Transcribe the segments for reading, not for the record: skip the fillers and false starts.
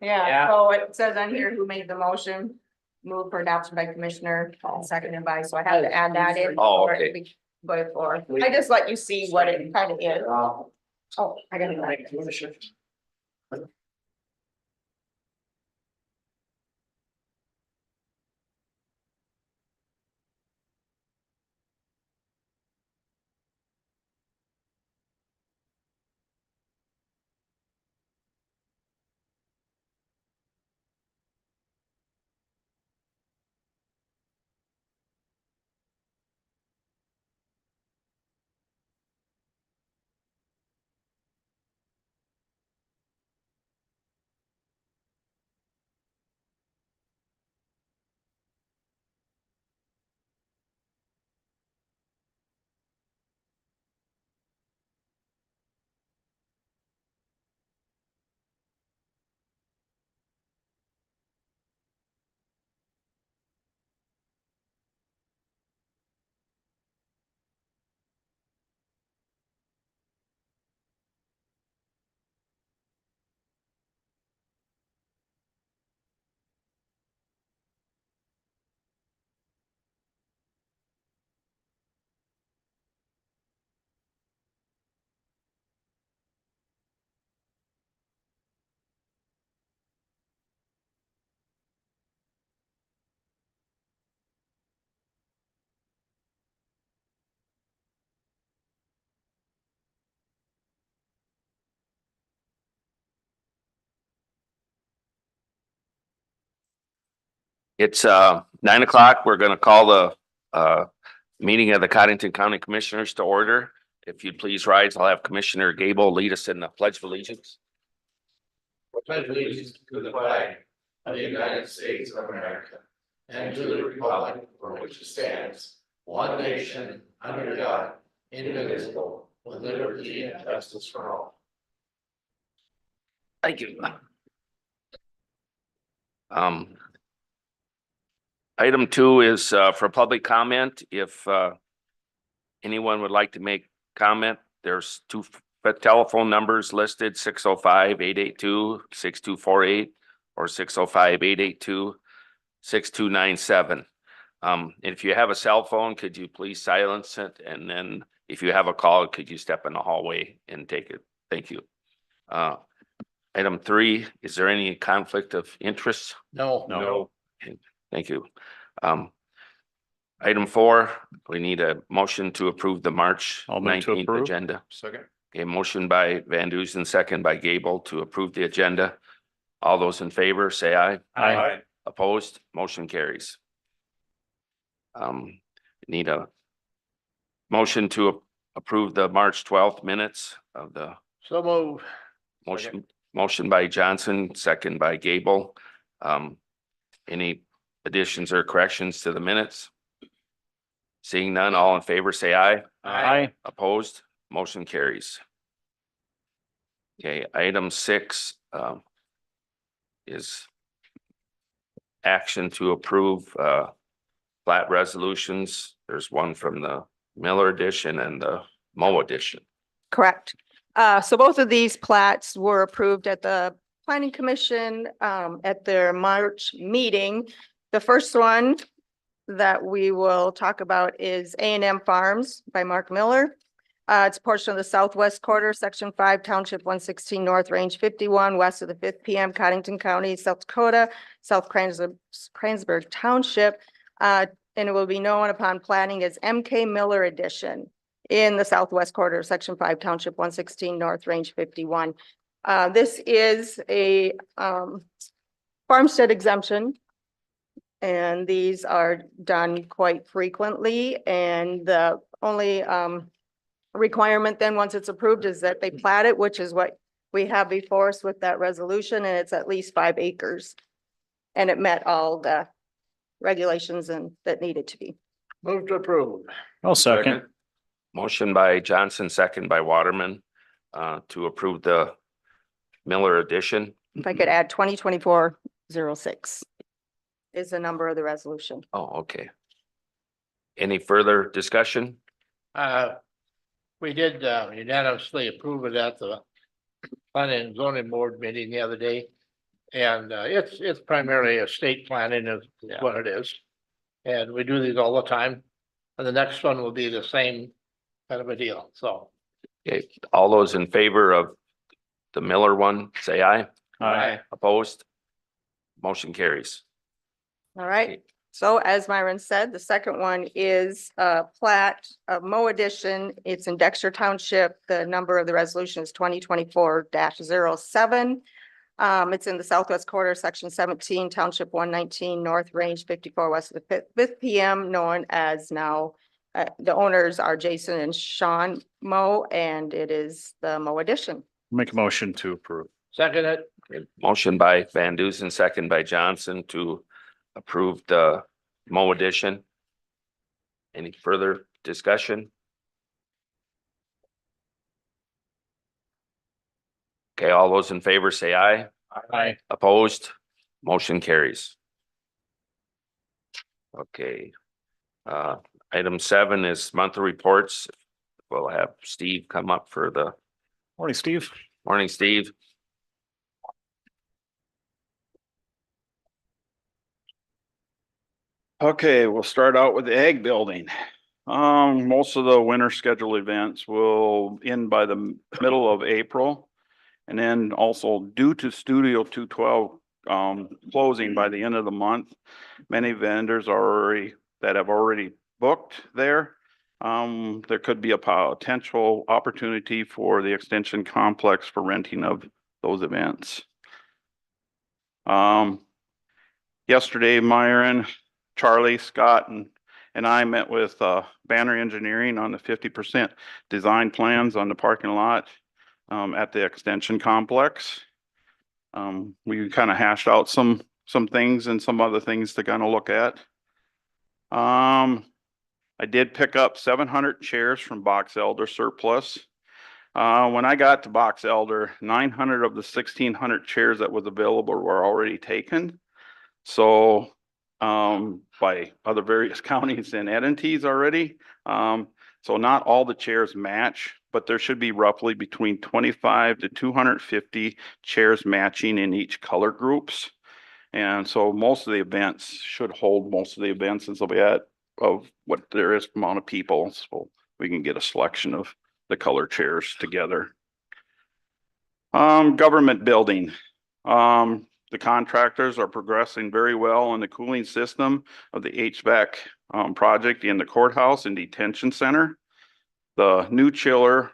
Yeah, so it says on here who made the motion, moved for adoption by Commissioner, seconded by, so I have to add that in. Oh, okay. Before, I just let you see what it kind of is. Oh, I gotta go. It's 9 o'clock. We're gonna call the meeting of the Codington County Commissioners to order. If you'd please rise, I'll have Commissioner Gable lead us in the Pledge of Allegiance. Pledge allegiance to the flag of the United States of America and to the republic for which it stands, one nation, under God, indivisible, with liberty and justice for all. Thank you. Item 2 is for public comment. If anyone would like to make comment, there's 2 telephone numbers listed, 605-882-6248 or 605-882-6297. If you have a cell phone, could you please silence it? And then if you have a call, could you step in the hallway and take it? Thank you. Item 3, is there any conflict of interest? No. Thank you. Item 4, we need a motion to approve the March 19th agenda. Second. Okay, motion by Van Dusen, second by Gable to approve the agenda. All those in favor, say aye. Aye. Opposed, motion carries. Need a motion to approve the March 12th minutes of the So move. motion by Johnson, second by Gable. Any additions or corrections to the minutes? Seeing none, all in favor, say aye. Aye. Opposed, motion carries. Okay, item 6 is action to approve plat resolutions. There's one from the Miller edition and the Mo edition. Correct. So both of these plats were approved at the Planning Commission at their March meeting. The first one that we will talk about is A&M Farms by Mark Miller. It's a portion of the southwest quarter, section 5, township 116 north, range 51, west of the 5th PM, Codington County, South Dakota, South Kransburg Township. And it will be known upon planning as MK Miller Edition in the southwest quarter, section 5, township 116 north, range 51. This is a farmstead exemption. And these are done quite frequently, and the only requirement then, once it's approved, is that they plat it, which is what we have before us with that resolution, and it's at least 5 acres. And it met all the regulations and that needed to be. Move to approve. I'll second. Motion by Johnson, second by Waterman to approve the Miller edition. If I could add 2024-06 is the number of the resolution. Oh, okay. Any further discussion? We did unanimously approve it at the planning and zoning board meeting the other day. And it's primarily estate planning is Yeah. what it is. And we do these all the time. And the next one will be the same kind of a deal, so. Okay, all those in favor of the Miller one, say aye. Aye. Opposed? Motion carries. All right. So as Myron said, the second one is plat of Mo Edition. It's in Dexter Township. The number of the resolution is 2024-07. It's in the southwest quarter, section 17, township 119, north range 54 west of the fifth PM, known as now, the owners are Jason and Sean Mo, and it is the Mo Edition. Make a motion to approve. Second it, Motion by Van Dusen, second by Johnson to approve the Mo Edition. Any further discussion? Okay, all those in favor say aye. aye. Opposed? Motion carries. Okay. Item 7 is monthly reports. We'll have Steve come up for the Morning, Steve. morning, Steve. Okay, we'll start out with the ag building. Most of the winter scheduled events will end by the middle of April. And then also due to Studio 212 closing by the end of the month, many vendors that have already booked there. There could be a potential opportunity for the extension complex for renting of those events. Yesterday, Myron, Charlie, Scott, and I met with Banner Engineering on the 50% design plans on the parking lot at the extension complex. We kind of hashed out some things and some other things to kind of look at. I did pick up 700 chairs from Box Elder surplus. When I got to Box Elder, 900 of the 1,600 chairs that was available were already taken. So by other various counties and entities already. So not all the chairs match, but there should be roughly between 25 to 250 chairs matching in each color groups. And so most of the events should hold most of the events and so be at of what there is amount of people. So we can get a selection of the color chairs together. Government building. The contractors are progressing very well on the cooling system of the HVAC project in the courthouse and detention center. The new chiller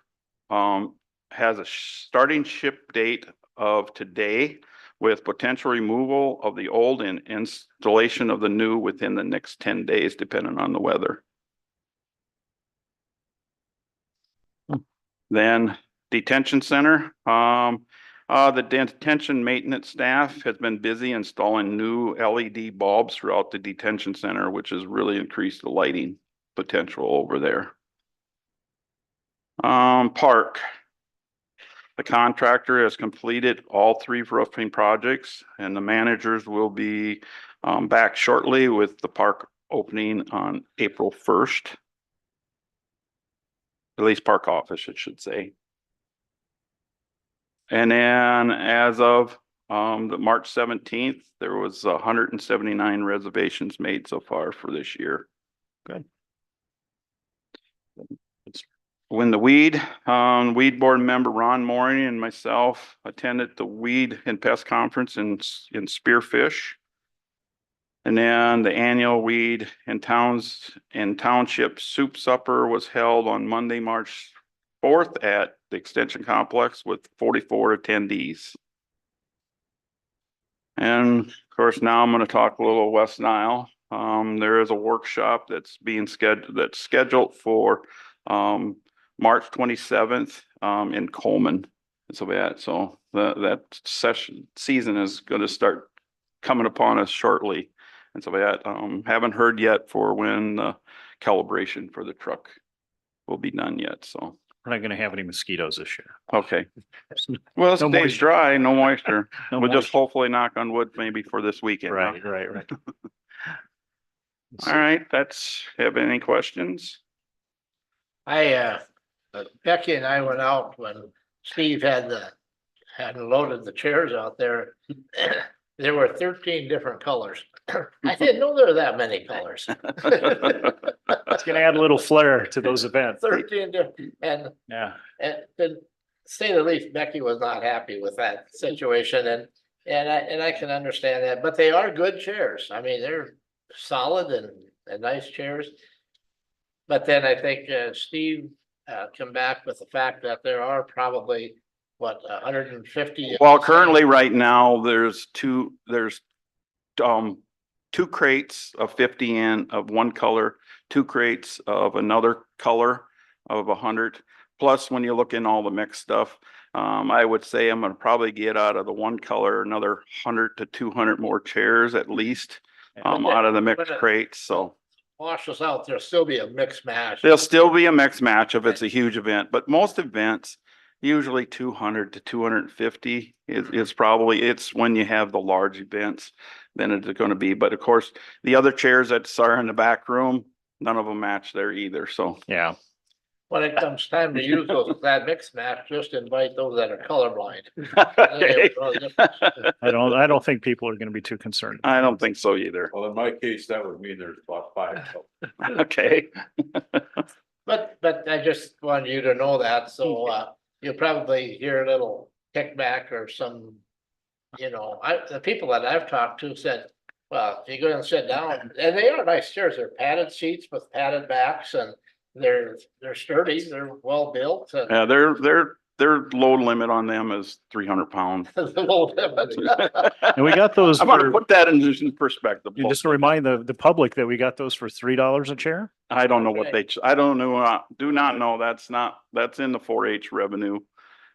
has a starting ship date of today with potential removal of the old and installation of the new within the next 10 days, depending on the weather. Then detention center. The detention maintenance staff has been busy installing new LED bulbs throughout the detention center, which has really increased the lighting potential over there. Park. The contractor has completed all 3 roofing projects and the managers will be back shortly with the park opening on April 1st. At least park office, it should say. And then as of the March 17th, there was 179 reservations made so far for this year. Good. When the weed board member Ron Moring and myself attended the weed and pest conference in Spearfish. And then the annual weed and township soup supper was held on Monday, March 4th at the extension complex with 44 attendees. And of course, now I'm going to talk a little West Nile. There is a workshop that's scheduled for March 27th in Coleman. So that season is going to start coming upon us shortly. And so haven't heard yet for when the calibration for the truck will be done yet. So We're not gonna have any mosquitoes this year. okay. Well, it No stays moisture. dry, no moisture. No We'll just moisture. hopefully knock on wood maybe for this weekend. huh? Right. All right, have any questions? Becky and I went out when Steve hadn't loaded the chairs out there. there were 13 different colors. I didn't know there were that many colors. It's gonna add a little flair to those events. 13 different, Yeah. and to say the least, Becky was not happy with that situation and I can understand that, but they are good chairs. I mean, they're solid and nice chairs. But then I think Steve come back with the fact that there are probably, what, 150? Well, currently, right now, there's two crates of 50 in of one color, two crates of another color of 100. Plus, when you look in all the mixed stuff, I would say I'm gonna probably get out of the one color another 100 to 200 more chairs at least, out of the mixed crates, so. Wash us out, there'll still be a mixed match. There'll still be a mixed match if it's a huge event, but most events, usually 200 to 250 is probably, it's when you have the large events, then it's gonna be, but of course, the other chairs that are in the back room, none of them match there either, so. Yeah. When it comes time to use that mixed match, just invite those that are colorblind. Okay. I don't think people are gonna be too concerned. I don't think so either. Well, in my case, that would mean there's about 5. Okay. But I just want you to know that, so you'll probably hear a little kickback or some, the people that I've talked to said, well, if you go and sit down, and they are nice chairs, they're padded seats with padded backs and they're sturdy, they're well built. And Yeah, their load limit on them is 300 pounds. the low limit. And we got those I want to for, put that in perspective. you just remind the public that we got those for $3 a chair. I don't know what I don't know, do not know. That's in the 4-H revenue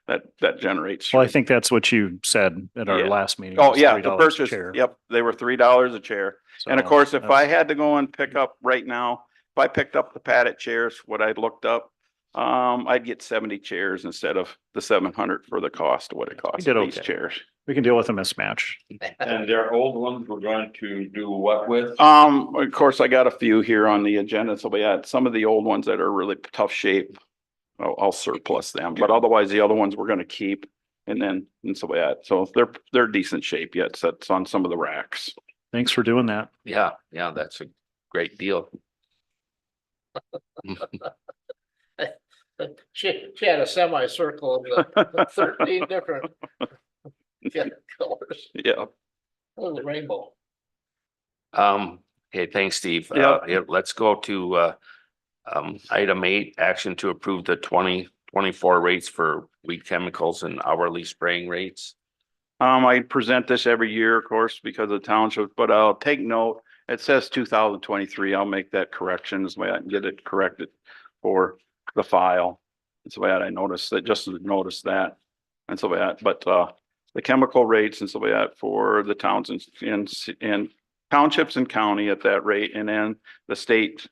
that generates. Well, I think that's what you said at our Yeah. last meeting. Oh, was yeah, $3 the a purchase, chair. yep, they were $3 a chair. And of So course, if that's- I had to go and pick up right now, if I picked up the padded chairs, what I looked up, I'd get 70 chairs instead of the 700 for the cost of what it costs did these okay. chairs. We can deal with a mismatch. And their old ones we're going to do what with? Of course, I got a few here on the agenda, so we had some of the old ones that are really tough shape. I'll surplus them, but otherwise the other ones we're gonna keep and so so they're decent shape yet, so it's on some of the racks. Thanks for doing that. Yeah, that's a great deal. She had a semicircle of 13 different colors. Yeah, Oh, the rainbow. Okay, thanks, Steve. Yeah. Let's go to item 8, action to approve the 2024 rates for weed chemicals and hourly spraying rates. I present this every year, of course, because of township, but I'll take note. It says 2023. I'll make that correction this way I can get it corrected for the file. It's the way I noticed that, just to notice that. And so but the chemical rates and so for the towns and townships and county at that rate, and then the state,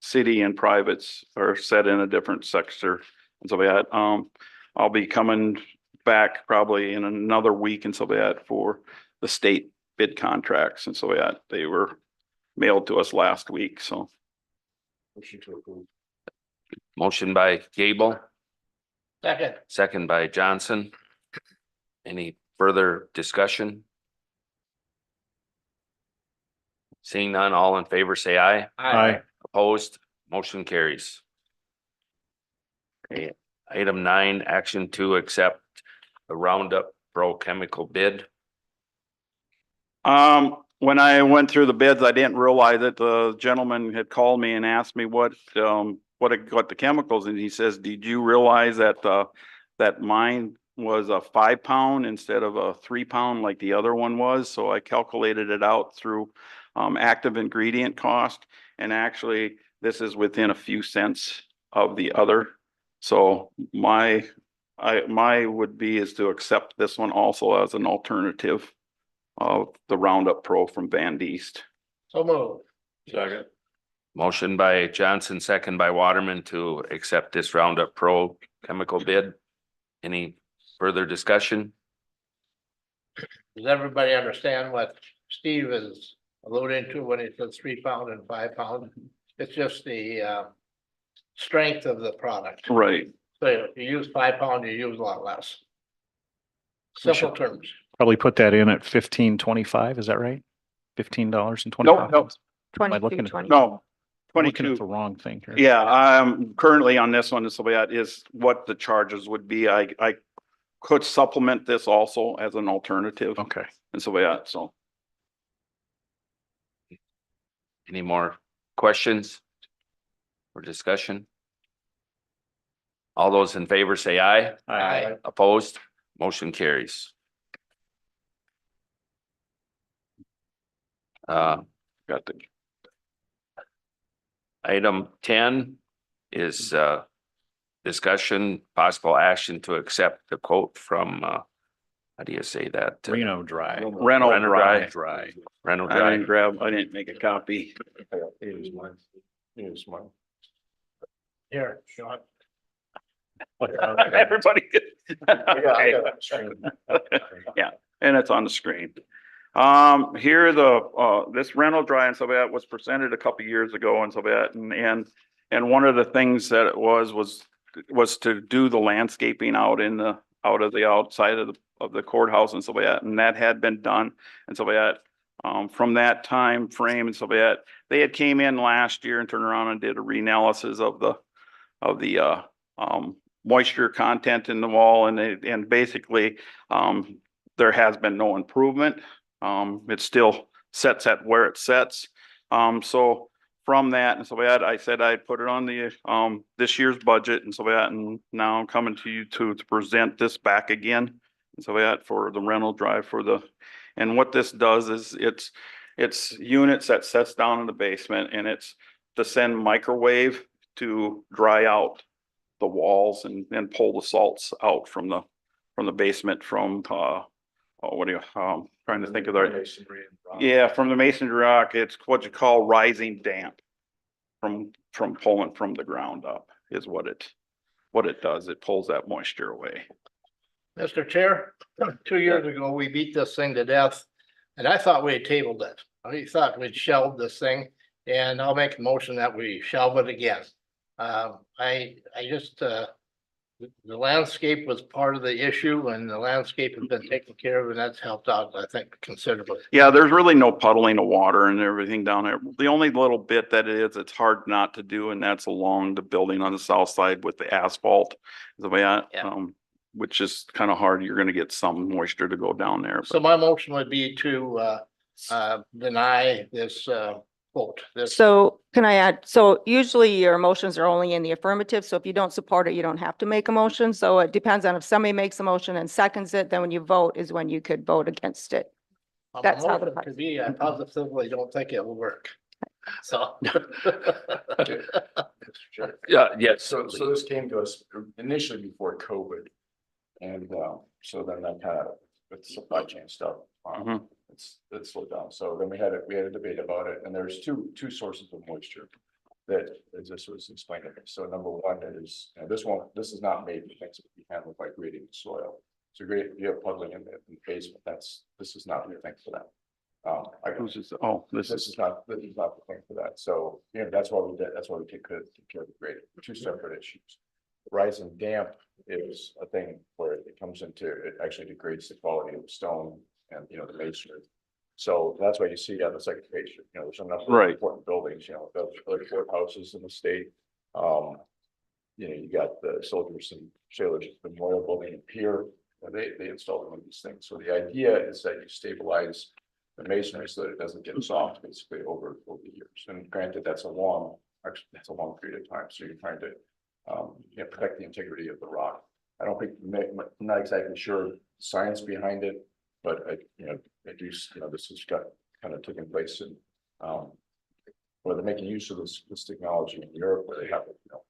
city and privates are set in a different sector. And so I'll be coming back probably in another week and so for the state bid contracts and so they were mailed to us last week, so. Motion to approve. Motion by Gable, Second. second by Johnson. Any further discussion? Seeing none, all in favor, say aye. Aye. Opposed, motion carries. Okay, item 9, action to accept the Roundup Pro chemical bid. When I went through the bids, I didn't realize that the gentleman had called me and asked me what the chemicals, and he says, did you realize that that mine was a 5-pound instead of a 3-pound like the other one was? So I calculated it out through active ingredient cost, and actually this is within a few cents of the other. So my would be is to accept this one also as an alternative of the Roundup Pro from Van Diest. So moved. Second. Motion by Johnson, second by Waterman to accept this Roundup Pro chemical bid. Any further discussion? Does everybody understand what Steve is alluding to when he says 3-pound and 5-pound? It's just the strength of the product. Right. So if you use 5-pound, you use a lot less. Simple terms. Probably put that in at 15.25, is that right? $15.25. Nope, nope, Am I looking Twenty-two, at- twenty. no, I'm looking at 22. the wrong thing here. Yeah, I'm currently on this one, so that is what the charges would be. I could supplement this also as an alternative. Okay. And so, yeah, so. Any more questions or discussion? All those in favor say aye. Aye. Opposed? Motion carries. Got the, Item 10 is discussion, possible action to accept the quote from, how do you say that? Reno Dry. Rental Rental Drive. Dry. Rental I didn't Drive. I didn't make a copy. Here's mine. Here's mine. Here, Sean. Everybody. I got it on screen. Yeah, and it's on the screen. Here this rental dry and so that was presented a couple years ago and so that, and one of the things that it was to do the landscaping out of the outside of the courthouse and so that, and that had been done. And so that, from that time frame and so that, they had came in last year and turned around and did a reanalysis of the moisture content in the wall, and basically, there has been no improvement. It still sets at where it sets. So from that, and so that, I said I'd put it on the, this year's budget and so that, and now I'm coming to you to present this back again. And so that for the rental drive and what this does is it's units that sets down in the basement, and it's to send microwave to dry out the walls and pull the salts out from the basement what do you, trying to think of the, yeah, from the masonry rock, it's what you call rising damp from pulling from the ground up is what it does. It pulls that moisture away. Mr. Chair, 2 years ago, we beat this thing to death, and I thought we had tabled it. I thought we'd shelved this thing, and I'll make a motion that we shelve it again. I just, the landscape was part of the issue, and the landscape has been taken care of, and that's helped out, I think, considerably. Yeah, there's really no puddling of water and everything down there. The only little bit that it's hard not to do, and that's along the building on the south side with the asphalt. The way which is kind of hard. You're gonna get some moisture to go down there. So my motion would be to deny this quote. So can I add, so usually your motions are only in the affirmative, so if you don't support it, you don't have to make a motion. So it depends on if somebody makes a motion and seconds it, then when you vote is when you could vote against it. That's how the motion could be, I positively don't think it will work. So. Yeah, yes. So this came to us initially before COVID. And so then that kind of, with supply chain stuff, Mhm. it's slowed down. So then we had a debate about it, and there's two sources of moisture that, as this was explained to me. So number one is, this is not made for things that we handle by grading the soil. So great, you have puddling in the basement, this is not the thing for that. This is This is not the thing for that. So, that's why we take care of the grading, two separate issues. Rise and damp is a thing where it comes into, it actually degrades the quality of the stone and, the masonry. So that's why you see on the second page, there's enough Right. important buildings, the courthouses in the state. You got the Soldiers and Sailors Memorial Building and Pier, they installed one of these things. So the idea is that you stabilize the masonry so that it doesn't get soft basically over the years. And granted, that's a long period of time. So you're trying to protect the integrity of the rock. I don't think, I'm not exactly sure the science behind it, but I do, this has got kind of taken place in, where they're making use of this technology in Europe, where they have,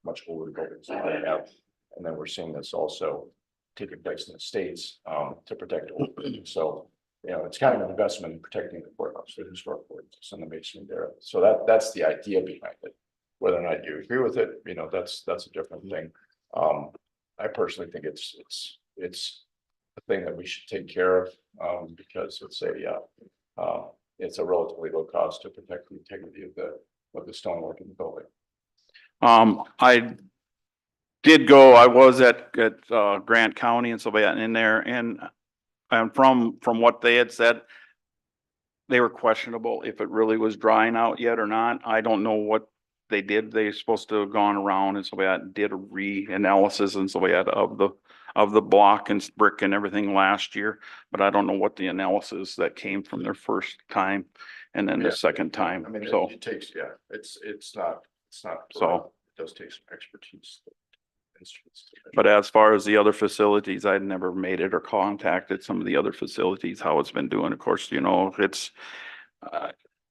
much older buildings than they have. And then we're seeing this also taking place in the States, to protect old buildings. So, it's kind of an investment in protecting the courthouse, the historic courthouse and the masonry there. So that's the idea behind it. Whether or not you agree with it, that's a different thing. I personally think it's a thing that we should take care of, because it's a relatively low cost to protect the integrity of the stonework in the building. I was at Grant County and so in there, and And from what they had said, they were questionable if it really was drying out yet or not. I don't know what they did. They're supposed to have gone around and so we had, did a reanalysis and so we had of the block and brick and everything last year. But I don't know what the analysis that came from their first time and then the second time. I mean, So, it takes, yeah, it's not. So- It does take some expertise. Instruments to measure. but as far as the other facilities, I'd never made it or contacted some of the other facilities, how it's been doing. Of course, you know, it's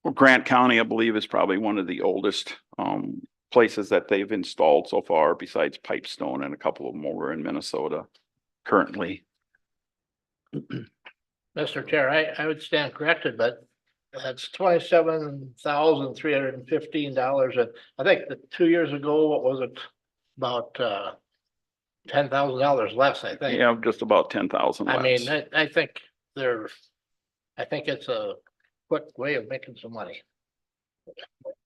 well, Grant County, I believe, is probably one of the oldest places that they've installed so far, besides Pipestone and a couple of them over in Minnesota currently. Mr. Chair, I would stand corrected, but that's $27,315. And I think that 2 years ago, what was it? About $10,000 less, I think. Yeah, just about 10,000 I mean, less. I think I think it's a quick way of making some money.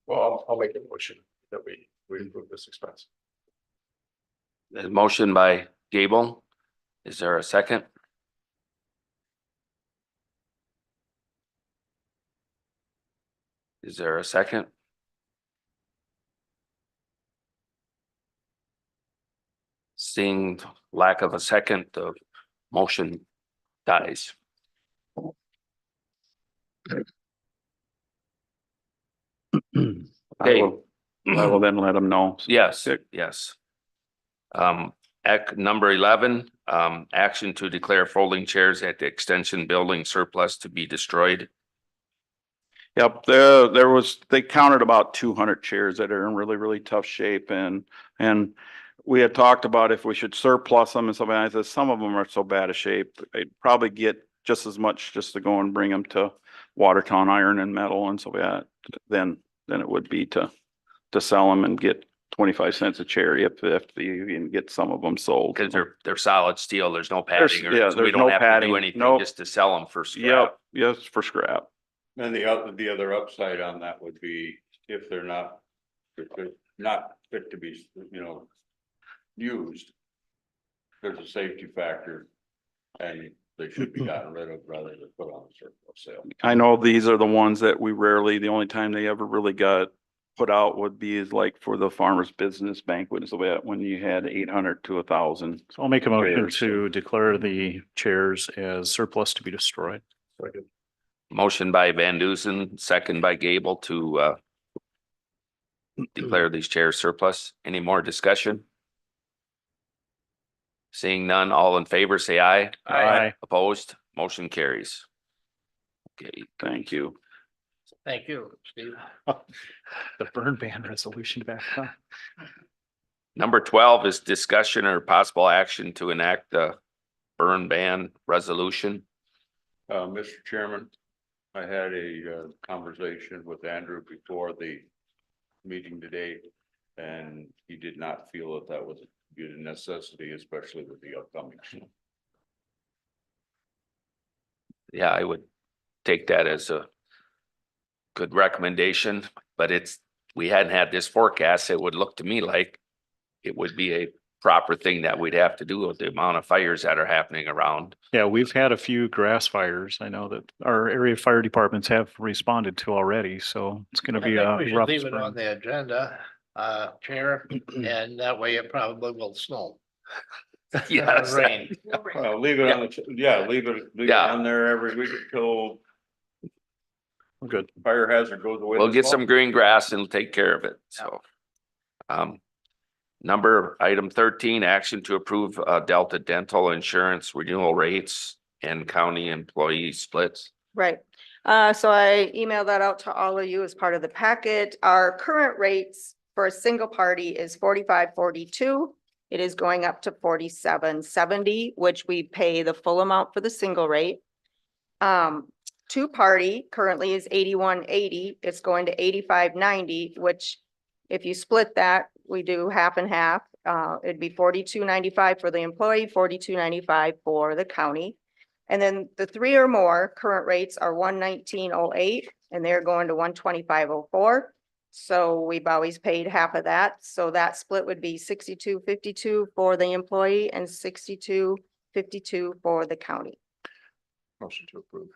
Well, I'll make a motion that we improve this expense. The motion by Gable. Is there a second? Is there a second? Seeing lack of a second, the motion dies. I will then let them know. Yes, yes. Number 11, action to declare folding chairs at the extension building surplus to be destroyed. Yep, they counted about 200 chairs that are in really, really tough shape and we had talked about if we should surplus them and something. I said, some of them are so bad a shape, they'd probably get just as much just to go and bring them to Watertown Iron and Metal and so that, then it would be to sell them and get 25 cents a chair if you can get some of them sold. Because they're solid steel, there's no padding, yeah, so we there's don't no have to padding, do anything, nope. just to sell them for scrap. Yep, yes, for scrap. And the other upside on that would be if they're not fit to be, used. There's a safety factor and they should be gotten rid of rather than put on a surplus sale. I know these are the ones that we rarely, the only time they ever really got put out would be is like for the farmer's business banquet, so that when you had 800 to 1,000. So I'll make a motion Chairs. to declare the chairs as surplus to be destroyed. Motion by Van Dusen, second by Gable to declare these chairs surplus. Any more discussion? Seeing none, all in favor, say aye. Aye. Opposed, motion carries. Okay, Thank you. Thank you, Steve. The burn ban resolution back up. number 12 is discussion or possible action to enact the burn ban resolution. Mr. Chairman, I had a conversation with Andrew before the meeting today. And he did not feel that was a necessity, especially with the upcoming. Yeah, I would take that as a good recommendation, but we hadn't had this forecast. It would look to me like it would be a proper thing that we'd have to do with the amount of fires that are happening around. Yeah, we've had a few grass fires. I know that our area fire departments have responded to already, so it's gonna be I think we a should rough leave it on spring. the agenda, Chair, and that way it probably will snow. Yes. Rain. Leave it on leave it Yeah. on there every week until We're good. fire hazard goes away. We'll this get fall. some green grass and we'll take care of it, so. Item 13, action to approve Delta Dental Insurance renewal rates and county employee splits. Right. So I emailed that out to all of you as part of the packet. Our current rates for a single party is 45.42. It is going up to 47.70, which we pay the full amount for the single rate. Two party currently is 81.80. It's going to 85.90, which if you split that, we do half and half. It'd be 42.95 for the employee, 42.95 for the county. And then the three or more current rates are 119.08 and they're going to 125.04. So we've always paid half of that. So that split would be 62.52 for the employee and 62.52 for the county. Motion to approve.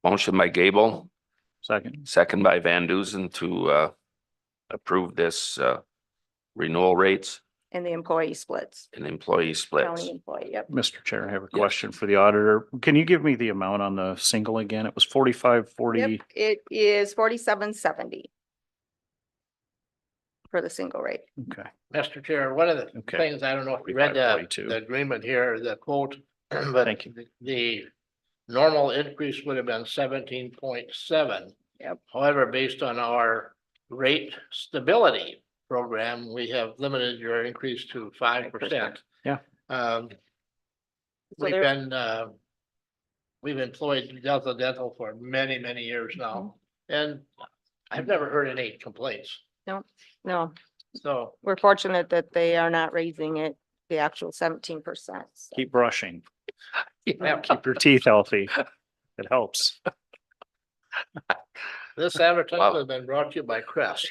Motion by Gable, Second. second by Van Duzen to approve this renewal rates And the employee splits, and employee splits. county employee, yep. Mr. Chair, I have a Yes. question for the auditor. Can you give me the amount on the single again? It was 45, 40. Yep, it is 47.70 for the single rate. Okay. Mr. Chair, one of the Okay. things, I don't know if you read 45.42. the agreement here, the quote, but Thank you. the normal increase would have been 17.7. Yep. However, based on our rate stability program, we have limited your increase to 5%. Yeah. So We've there- been, we've employed Delta Dental for many, many years now, and I've never heard any complaints. No, So we're fortunate that they are not raising it, the actual 17%. Keep brushing. yeah, Keep your teeth healthy. It helps. this advertisement has been brought to you by Crest.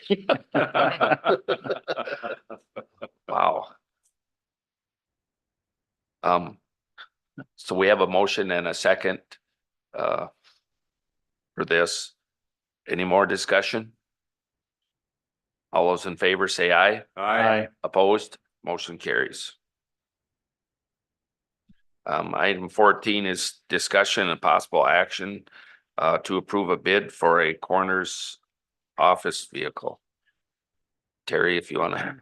Wow. So we have a motion and a second for this. Any more discussion? All those in favor say aye. Aye. Opposed, motion carries. Item 14 is discussion and possible action to approve a bid for a coroner's office vehicle. Terry, if you want to.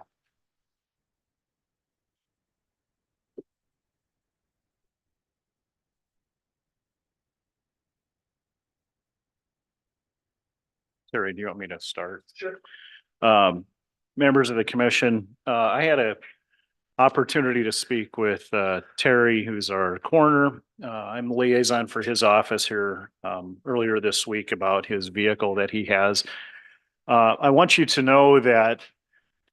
Terry, do you want me to start? Sure. Members of the commission, I had a opportunity to speak with Terry, who's our coroner. I'm liaison for his office here earlier this week about his vehicle that he has. I want you to know that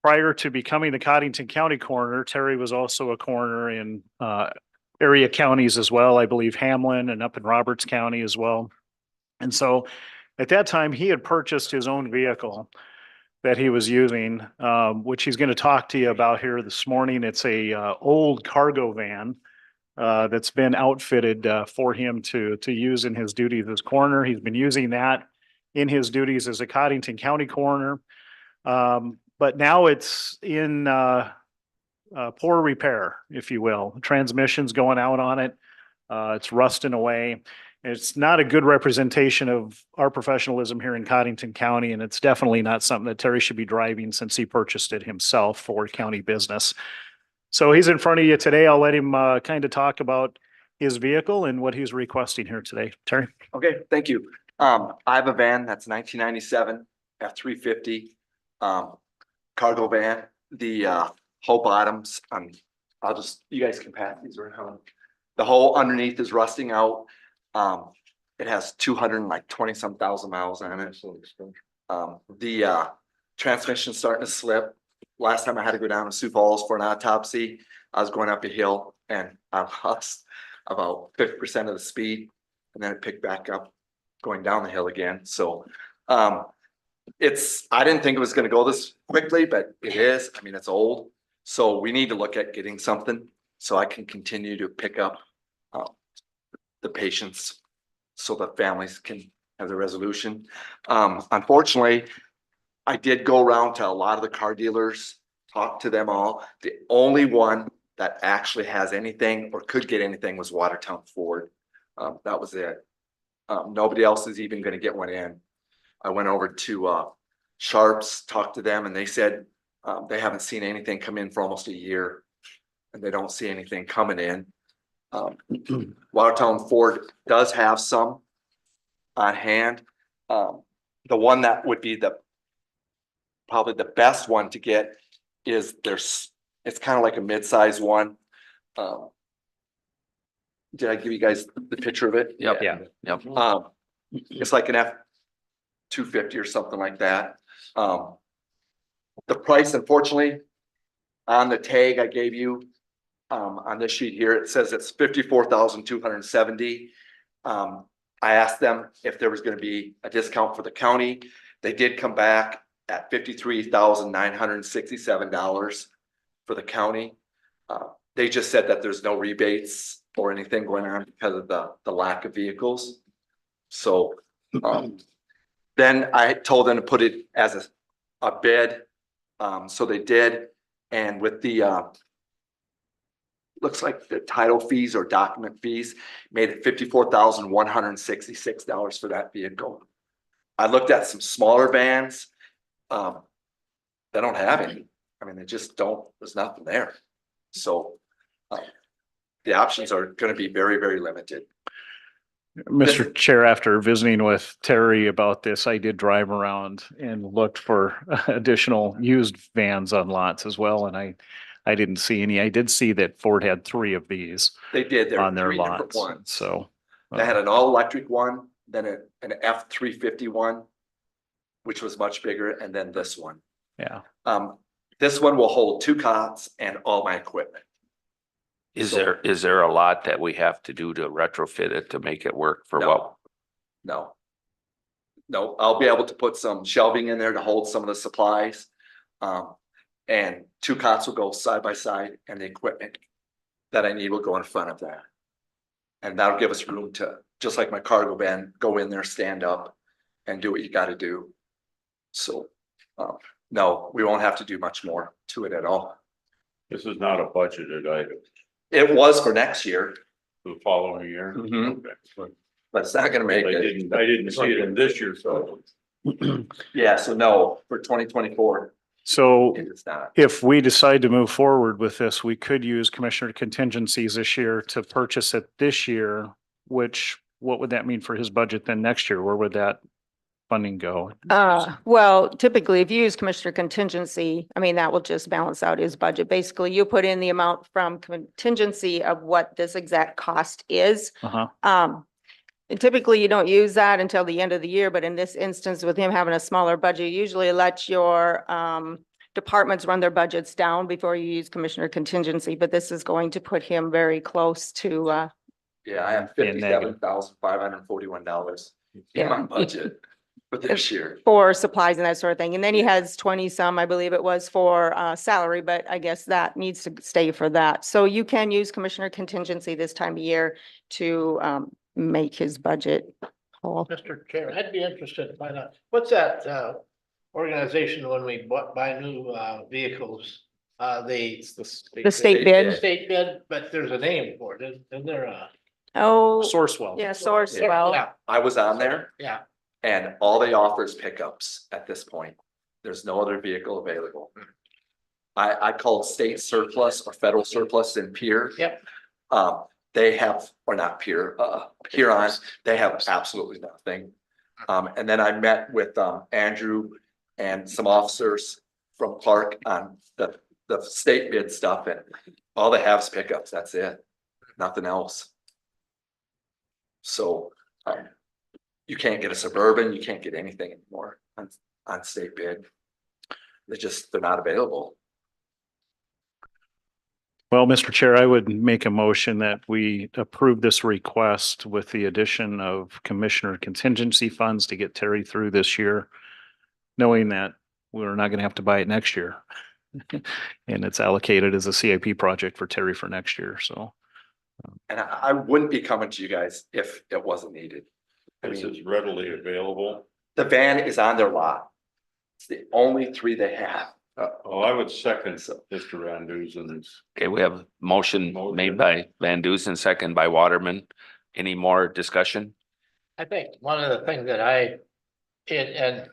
prior to becoming the Codington County coroner, Terry was also a coroner in area counties as well. I believe Hamlin and up in Roberts County as well. And so at that time, he had purchased his own vehicle that he was using, which he's going to talk to you about here this morning. It's a old cargo van that's been outfitted for him to use in his duties as coroner. He's been using that in his duties as a Codington County coroner. But now it's in poor repair, if you will. Transmission's going out on it. It's rusting away. It's not a good representation of our professionalism here in Codington County, and it's definitely not something that Terry should be driving since he purchased it himself for county business. So he's in front of you today. I'll let him kind of talk about his vehicle and what he's requesting here today. Terry? Okay, thank you. I have a van that's 1997 F-350 cargo van. The whole bottoms, you guys can pass these around. The whole underneath is rusting out. It has 220 some thousand miles on it. The transmission's starting to slip. Last time I had to go down to Sioux Falls for an autopsy, I was going up a hill and I lost about 50% of the speed, and then it picked back up going down the hill again. So I didn't think it was going to go this quickly, but it is. I mean, it's old. So we need to look at getting something so I can continue to pick up the patients so the families can have the resolution. Unfortunately, I did go around to a lot of the car dealers, talk to them all. The only one that actually has anything or could get anything was Watertown Ford. That was it. Nobody else is even going to get one in. I went over to Sharps, talked to them, and they said they haven't seen anything come in for almost a year, and they don't see anything coming in. Watertown Ford does have some on hand. The one that would be probably the best one to get is it's kind of like a mid-size one. Did I give you guys the picture of it? Yep. Yeah. Yep. It's like an F-250 or something like that. The price, unfortunately, on the tag I gave you, on this sheet here, it says it's $54,270. I asked them if there was going to be a discount for the county. They did come back at $53,967 for the county. They just said that there's no rebates or anything going on because of the lack of vehicles. So, then I told them to put it as a bid. So they did, and with the, looks like the title fees or document fees made it $54,166 for that vehicle. I looked at some smaller vans. They don't have any. I mean, they just don't, there's nothing there. So, the options are gonna be very, very limited. Mr. Chair, after visiting with Terry about this, I did drive around and looked for additional used vans on lots as well, and I didn't see any. I did see that Ford had 3 of these They did, there on were their 3 different lots, ones. so. They had an all-electric one, then an F-350 one, which was much bigger, and then this one. Yeah, This one will hold 2 cots and all my equipment. Is there a lot that we have to do to retrofit it to make it work for No. what? No. No, I'll be able to put some shelving in there to hold some of the supplies. And 2 cots will go side by side, and the equipment that I need will go in front of that. And that'll give us room to, just like my cargo van, go in there, stand up and do what you gotta do. So, no, we won't have to do much more to it at all. This is not a budgeted item It was for next year, for the following year. Mhm. Okay. but it's not gonna make I it. didn't see it in this year's budget. Yeah, so no, for 2024, so it is not. if we decide to move forward with this, we could use commissioner contingencies this year to purchase it this year, which, what would that mean for his budget then next year? Where would that funding go? Well, typically, if you use commissioner contingency, I mean, that will just balance out his budget. Basically, you put in the amount from contingency of what this exact cost is. Uh-huh. And typically you don't use that until the end of the year, but in this instance, with him having a smaller budget, you usually let your departments run their budgets down before you use commissioner contingency, but this is going to put him very close to, Yeah, I have And negative. $57,541 in Yeah. my budget for this year. for supplies and that sort of thing. And then he has 20 some, I believe it was for salary, but I guess that needs to stay for that. So you can use commissioner contingency this time of year to make his budget whole. Mr. Chair, I'd be interested to find out, what's that organization when we buy new vehicles? The The state bid. state bid, but there's a name for it, isn't there? Oh, Sourcewell. yeah, source Yeah. well. Yeah, I was on there yeah. and all they offer is pickups at this point. There's no other vehicle available. I called state surplus or federal surplus in Pier. Yep. They have, or not Pier, Huron, they have absolutely nothing. And then I met with Andrew and some officers from Clark on the state bid stuff, and all they have is pickups, that's it, nothing else. So, you can't get a Suburban, you can't get anything anymore on state bid. They're not available. Well, Mr. Chair, I would make a motion that we approve this request with the addition of commissioner contingency funds to get Terry through this year, knowing that we're not gonna have to buy it next year. And it's allocated as a CIP project for Terry for next year, so. And I wouldn't be coming to you guys if it wasn't needed. I This mean, is readily available. the van is on their lot. It's the only 3 they have. Oh, I would second Mr. Van Duzen's. Okay, we have motion Motion. made by Van Dusen, second by Waterman. Any more discussion? I think one of the things that and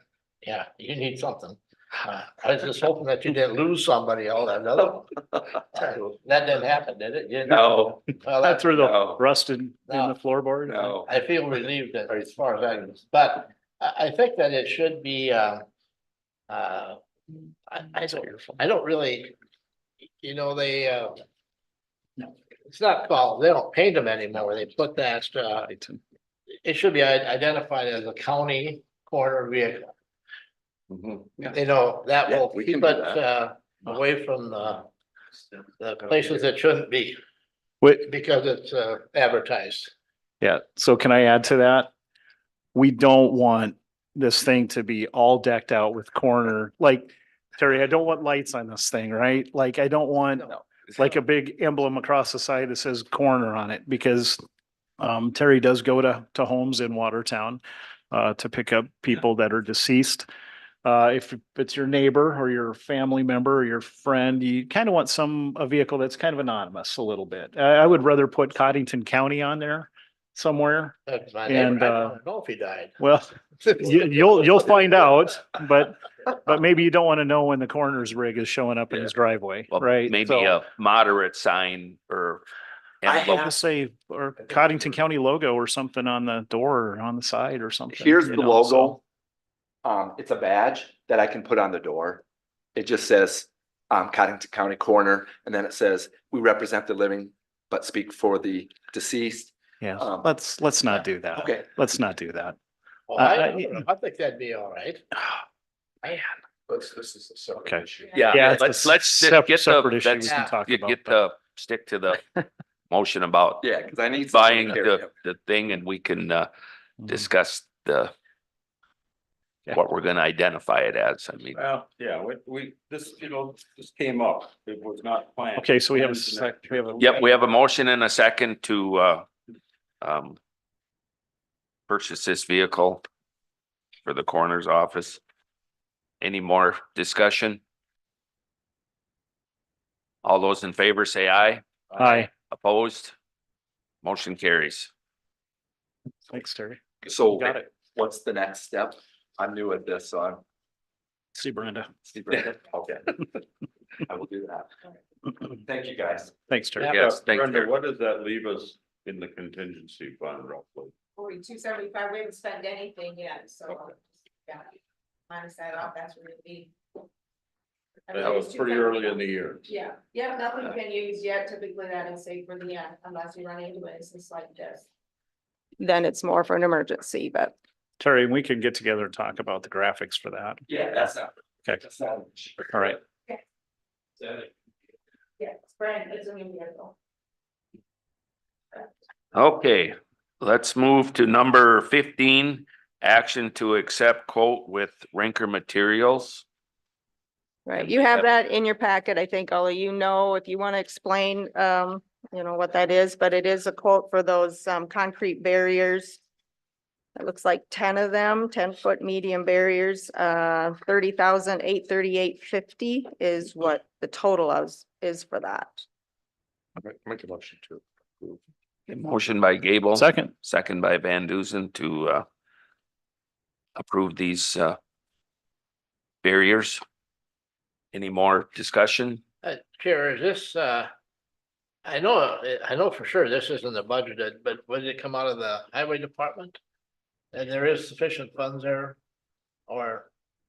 yeah, you need something. I was just hoping that you didn't lose somebody, all that other. That didn't happen, did it? You didn't? No, Well, That's where the No. rusted in No. the floorboard? no. I feel relieved that, as far as that goes, but I think that it should be, I don't really, you know, they, it's not called, they don't paint them anymore. They put that, it should be identified as a county corner vehicle. Mhm. You know, that Yeah, will we keep can do it, away from the places that shouldn't be, Wait, because it's, advertised. yeah, so can I add to that? We don't want this thing to be all decked out with corner, like, Terry, I don't want lights on this thing, right? Like, I don't want, No. like a big emblem across the side that says corner on it, because Terry does go to homes in Watertown to pick up people that are deceased. If it's your neighbor or your family member or your friend, you kind of want a vehicle that's kind of anonymous a little bit. I would rather put Codington County on there somewhere. That's my And, neighbor. I don't know if he died. Well, you'll find out, but maybe you don't want to know when the coroner's rig is showing up in his driveway, Well, right? maybe So a moderate sign or. I emblem. I'll just say, or Codington County logo or something on the door or on the side or something. Here's you the know, so- logo. It's a badge that I can put on the door. It just says, Cottington County Coroner, and then it says, we represent the living, but speak for the deceased. Yeah, Um, let's not do that. Okay. Let's not do that. Well, I think that'd be all right. Man, This is a separate Okay. issue. Yeah, Yeah, it's a let's sep- get the, separate issue we let's can talk about, get but- stick to the motion about Yeah, because I need. buying something to carry. the thing, and we can Mhm. discuss Yeah. what we're gonna identify it as. I mean, Well, yeah, this came up. It was not planned. Okay, so we have a Planned sec, we have a. yep, we have a motion and a second to purchase this vehicle for the coroner's office. Any more discussion? All those in favor say aye. Hi, Opposed? Motion carries. thanks, Terry. So Got it. what's the next step? I'm new at this, so I'm. See Brenda. Steve Brandon. Okay. I will do that. Thank you, guys. Thanks, Terry. Yes, thank Brenda, you. what does that leave us in the contingency fund roughly? 275, we haven't spent anything yet, so. Yeah. Minus that off, that's what it'd be. I mean, That was it's pretty 275. early in the year. Yeah, nothing's been used yet, typically that is safe for the end, unless you run into an instance like this. Then it's more for an emergency, but Terry, we can get together and talk about the graphics for that. Yeah, that's not. Okay. That's not. All right. Yeah, it's brand, it's a new vehicle. Okay, let's move to number 15, action to accept quote with Rinker Materials. right, you have that in your packet. I think all of you know, if you want to explain, what that is, but it is a quote for those, concrete barriers. It looks like 10 of them, 10-foot medium barriers, 30,838.50 is what the total is for that. Make a motion to approve. Motion by Gable. Second. Second by Van Dusen to approve these barriers. Any more discussion? Chair, is this, I know for sure this isn't the budgeted, but would it come out of the highway department? And there is sufficient funds there? Or,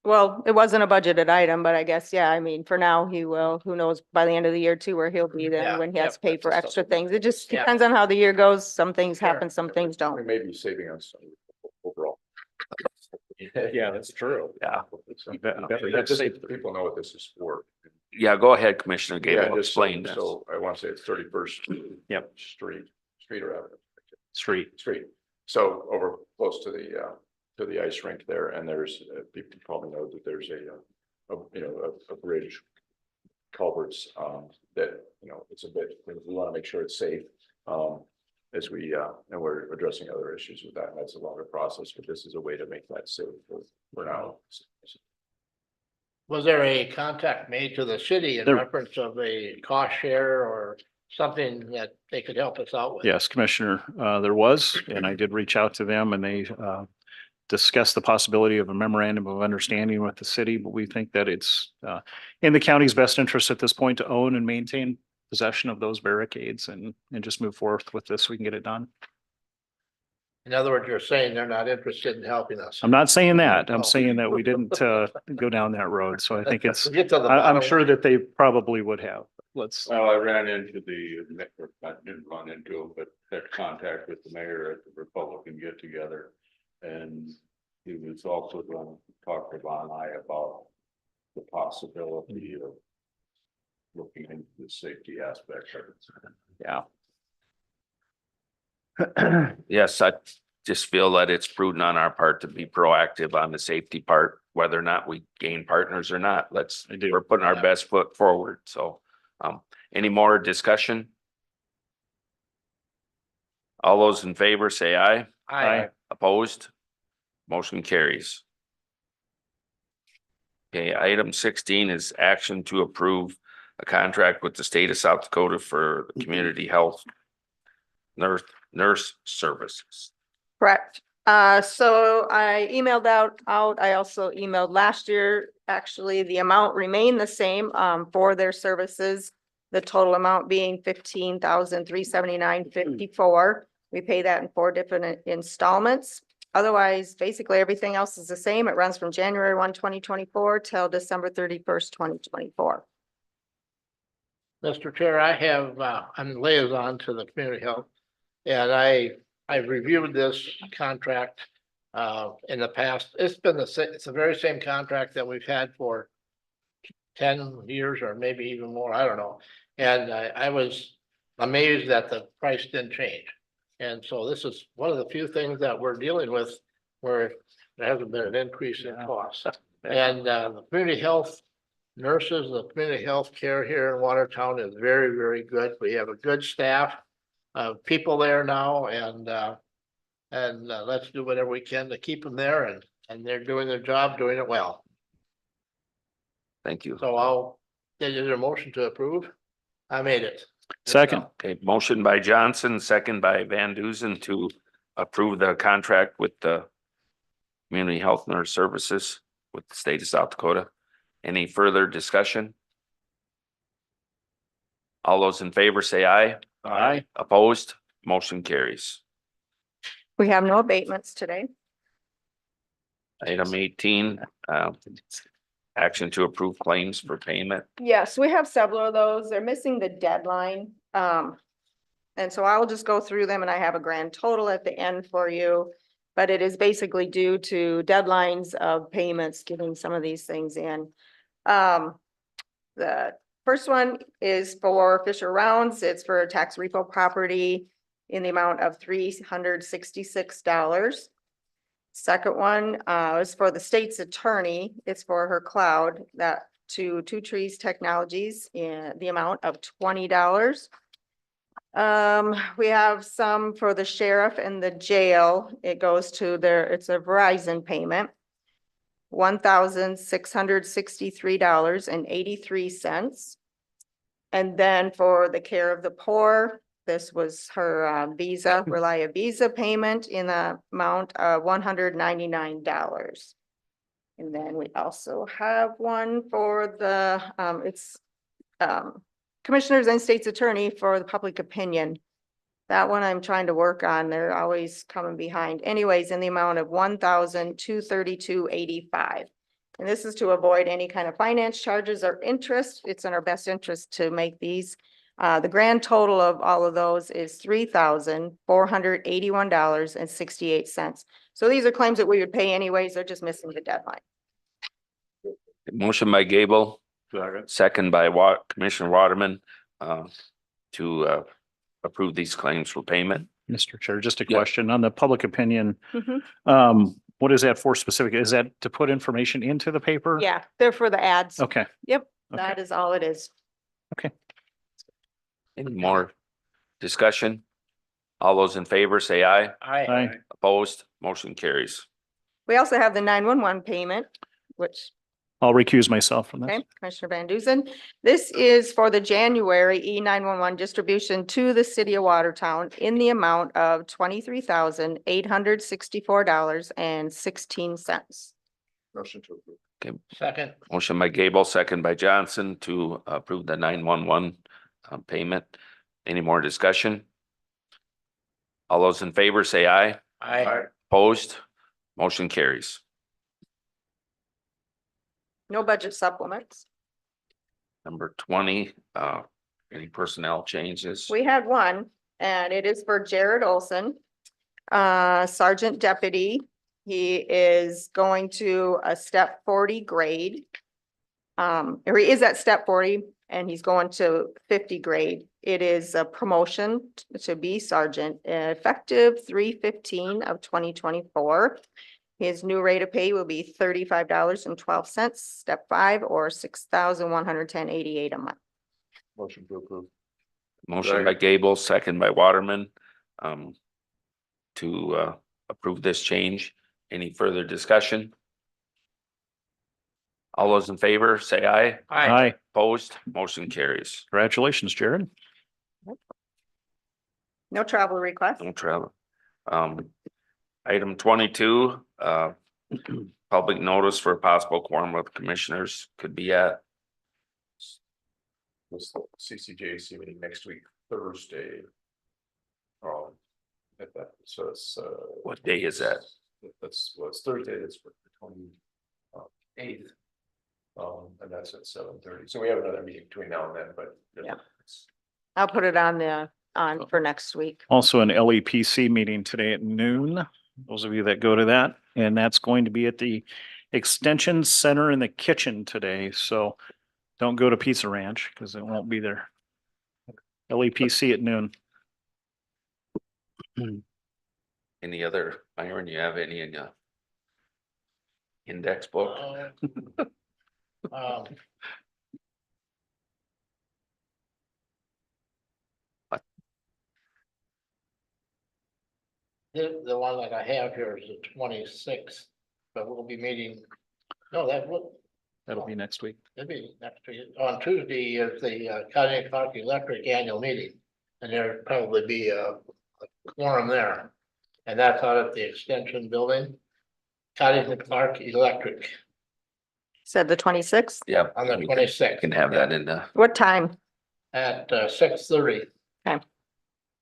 Well, it wasn't a budgeted item, but I guess, yeah, I mean, for now, he will, who knows, by the end of the year too, where he'll be Yeah, then when he has to yeah, pay for that's extra stuff. things. It just Yeah. depends on how the year goes. Some things Sure. happen, some things We don't. may be saving on some overall. Yeah, that's true. Yeah. Just so people know what this is for. Yeah, go ahead, Commissioner Yeah, Gable, just so, explain this. so I want to say it's 31st. Yep. Street or Avenue. Street. So over close to the ice rink there, and there's, people probably know that there's a bridge culverts, that, it's a bit, we want to make sure it's safe. As we, and we're addressing other issues with that, and that's a longer process, but this is a way to make that safe for now. was there a contact made to the city in There- reference of a cost share or something that they could help us out with? Yes, Commissioner, there was, and I did reach out to them and they discussed the possibility of a memorandum of understanding with the city, but we think that it's in the county's best interest at this point to own and maintain possession of those barricades and just move forth with this so we can get it done. In other words, you're saying they're not interested in helping us. I'm not saying that. I'm Oh. saying that we didn't go down that road. So I think it's, Get to the I'm bottom sure line. that they probably would have. Let's, Well, I ran into I didn't run into him, but had contact with the mayor at the Republican get together. And he was also going to talk to Von I about the possibility of looking into the safety aspect of it. yeah. Yes, I just feel that it's prudent on our part to be proactive on the safety part, whether or not we gain partners or not. I do. We're putting our Yeah. best foot forward. So, Any more discussion? All those in favor say aye. Aye. Opposed? Motion carries. Okay, item 16 is action to approve a contract with the state of South Dakota for community health nurse services. Correct. So I emailed out, I also emailed last year, actually, the amount remained the same, for their services. The total amount being $15,379.54. We pay that in 4 different installments. Otherwise, basically, everything else is the same. It runs from January 1, 2024 till December 31st, 2024. Mr. Chair, I have, I'm liaison to the community health. And I've reviewed this contract in the past. It's been it's the very same contract that we've had for 10 years or maybe even more, I don't know. And I was amazed that the price didn't change. And so this is one of the few things that we're dealing with where there hasn't been an increase in cost. And the community health nurses, the community health care here in Watertown is very, very good. We have a good staff of people there now, and let's do whatever we can to keep them there, and they're doing their job, doing it well. Thank you. So is there a motion to approve? I made it. Second. Okay, motion by Johnson, second by Van Duzen to approve the contract with the community health nurse services with the state of South Dakota. Any further discussion? All those in favor say aye. Aye. Opposed? Motion carries. We have no abatements today. Item 18, action to approve claims for payment. Yes, we have several of those. They're missing the deadline. And so I'll just go through them and I have a grand total at the end for you. But it is basically due to deadlines of payments, getting some of these things in. The first one is for Fisher Rounds. It's for tax repo property in the amount of $366. Second one is for the state's attorney. It's for her cloud, that to Two Trees Technologies in the amount of $20. We have some for the sheriff and the jail. It goes to it's a Verizon payment. $1,663.83. And then for the care of the poor, this was her Visa, Relia Visa payment in the amount of $199. And then we also have one for the, commissioners and state's attorney for the public opinion. That one I'm trying to work on. They're always coming behind. Anyways, in the amount of $1,232.85. And this is to avoid any kind of finance charges or interest. It's in our best interest to make these. The grand total of all of those is $3,481.68. So these are claims that we would pay anyways. They're just missing the deadline. Motion by Gable, second by Commissioner Waterman, to approve these claims for payment. Mr. Chair, just a Yeah. question on the public opinion. Mhm. What is that for specific? Is that to put information into the paper? Yeah, they're for the ads. Okay. Yep, Okay. that is all it is. Any more discussion? All those in favor say aye. Aye. Opposed? Motion carries. We also have the 911 payment, which, I'll recuse myself from this. okay, Commissioner Van Duzen. This is for the January E911 distribution to the city of Watertown in the amount of $23,864.16. Motion to approve. Second. Motion by Gable, second by Johnson to approve the 911 payment. Any more discussion? All those in favor say aye. Aye. Opposed? Motion carries. No budget supplements. Number 20, any personnel changes? We had one, and it is for Jared Olson, Sergeant Deputy. He is going to a step 40 grade. Or he is at step 40 and he's going to 50 grade. It is a promotion to be sergeant effective 3/15 of 2024. His new rate of pay will be $35.12, step 5, or $6,110.88 a month. Motion to approve. Motion by Gable, second by Waterman. To approve this change. Any further discussion? All those in favor, say aye. Aye. Opposed, motion carries. Congratulations, Jared. No travel request. No travel. Item 22, public notice for a possible quorum of commissioners could be at. This CCJC meeting next week, Thursday. At that, so it's What day is that? That's, well, it's Thursday, it's for the 28th. And that's at 7:30, so we have another meeting between now and then, but. Yeah. I'll put it on for next week. Also an LEPC meeting today at noon. Those of you that go to that, and that's going to be at the Extension Center in the kitchen today. So don't go to Pizza Ranch because it won't be there. LEPC at noon. Any other, Myron, you have any in your index book? Um, the one that I have here is the 26th, but we'll be meeting, no, That'll be next week. it'll be next week. On Tuesday is the Codington Park Electric Annual Meeting. And there'll probably be a quorum there. And that's out at the Extension Building. Codington Park Electric Said the 26th. Yeah. on the we can- 26th. Can have that in the, What time? At 6:30. Okay.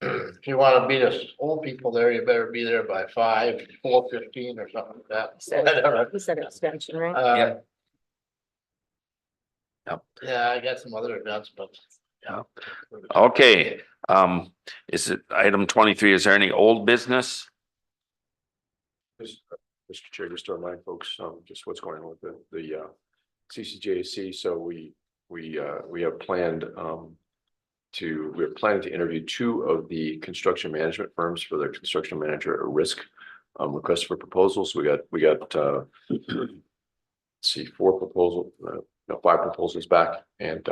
If you want to beat us old people there, you better be there by 4:15 or something like Said- that. You said extension, right? Uh, Yep. Yeah, I got some other events, but. Yeah. okay, is it item 23? Is there any old business? Mr. Chair, just to remind folks, just what's going on with the CCJC, so we have planned, we're planning to interview 2 of the construction management firms for their construction manager at risk request for proposals. We got let's see, 5 proposals back, and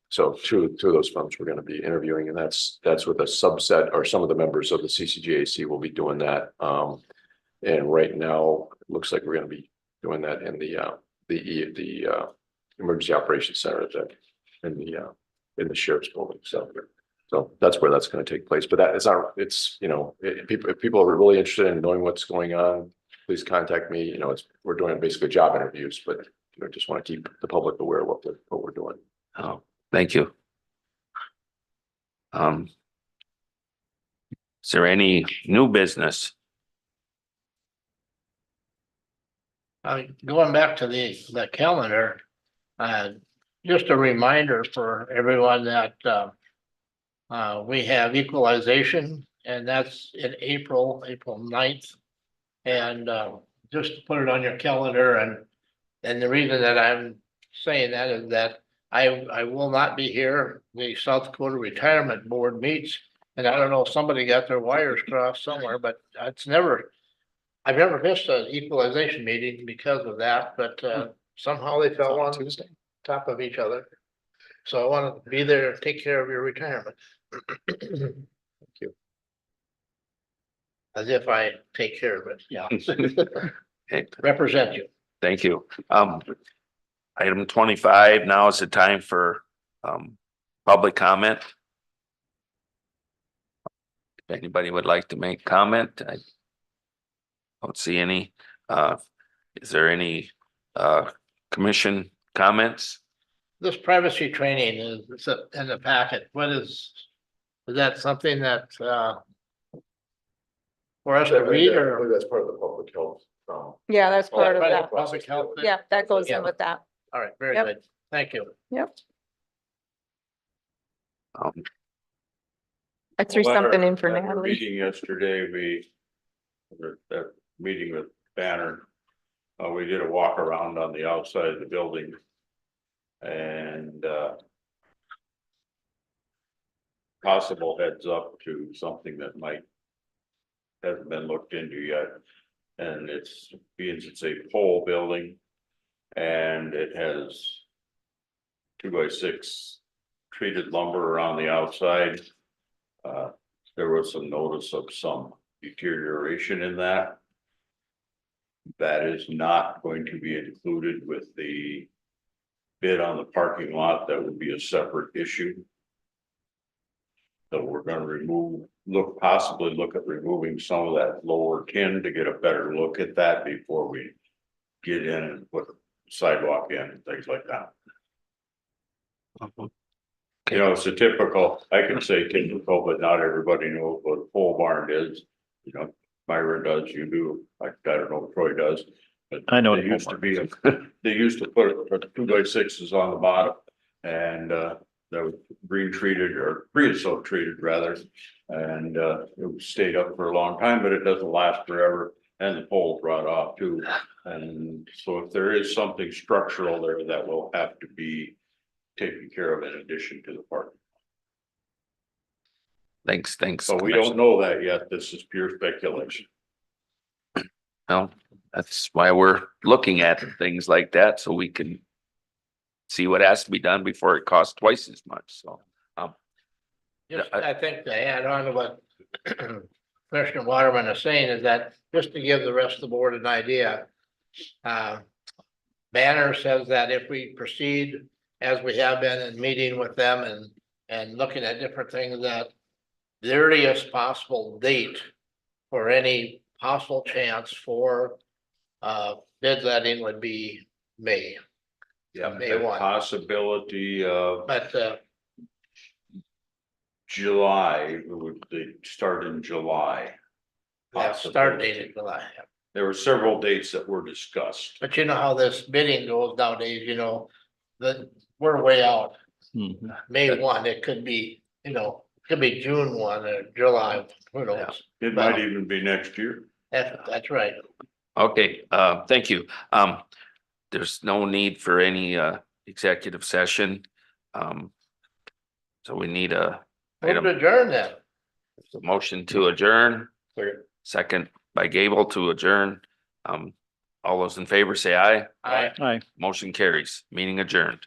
so two of those firms we're going to be interviewing, and that's with a subset, or some of the members of the CCJAC will be doing that. And right now, it looks like we're going to be doing that in the emergency operations center in the sheriff's building. So that's where that's going to take place. But that is if people are really interested in knowing what's going on, please contact me. We're doing basically job interviews, but just want to keep the public aware of what we're doing. Oh, thank you. Is there any new business? Going back to the calendar, just a reminder for everyone that we have equalization, and that's in April 9th. And just to put it on your calendar, and the reason that I'm saying that is that I will not be here. The South Dakota Retirement Board meets, and I don't know if somebody got their wires crossed somewhere, but I've never missed an equalization meeting because of that, but somehow they fell on Tuesday, top of each other. So I want to be there and take care of your retirement. Thank you. As if I take care of it, yeah. Okay, Represent you. thank you. Item 25, now is the time for public comment. If anybody would like to make comment, I don't see any. Is there any commission comments? This privacy training is in the packet. Is that something that for us to read, I or? believe that's part of the public health. Yeah, that's part of Part of that. the public health thing? Yeah, that goes Yeah. in with that. All right, very Yep. good. Thank you. Yep. Um, I threw something in for At our Natalie. Meeting yesterday, that meeting with Banner, we did a walk around on the outside of the building. And possible heads up to something that might hasn't been looked into yet. And it's a pole building, and it has 2x6 treated lumber around the outside. There was some notice of some deterioration in that. That is not going to be included with the bid on the parking lot. That would be a separate issue. So we're gonna possibly look at removing some of that lower tin to get a better look at that before we get in and put sidewalk in and things like that. You know, it's a typical, I can say typical, but not everybody knows what a pole barn is. You know, Myra does, you do, I don't know if Troy does. But I know they what a pole used to barn be, they used to put 2x6s on the bottom and that was green treated or creosote treated rather. And it stayed up for a long time, but it doesn't last forever. And the poles rot off too. And so if there is something structural there, that will have to be taken care of in addition to the park. Thanks. So we don't know that yet. This is pure speculation. Well, that's why we're looking at things like that, so we can see what has to be done before it costs twice as much, so. Just, I think to add on to what Commissioner Waterman is saying is that, just to give the rest of the board an idea. Banner says that if we proceed as we have been in meeting with them and looking at different things, that the earliest possible date for any possible chance for bid letting would be May. Yeah, May the 1. possibility of But July, they start in July. that start date in July. There were several dates that were discussed. But you know how this bidding goes nowadays, you know, that we're way out. Mhm. May 1, it could be, you know, could be June 1 or July, who knows? It might even be next year. That's right. Okay, thank you. There's no need for any executive session. So we need a Move to adjourn then. motion to adjourn. Second by Gable to adjourn. All those in favor say aye. Aye. Aye. Motion carries. Meeting adjourned.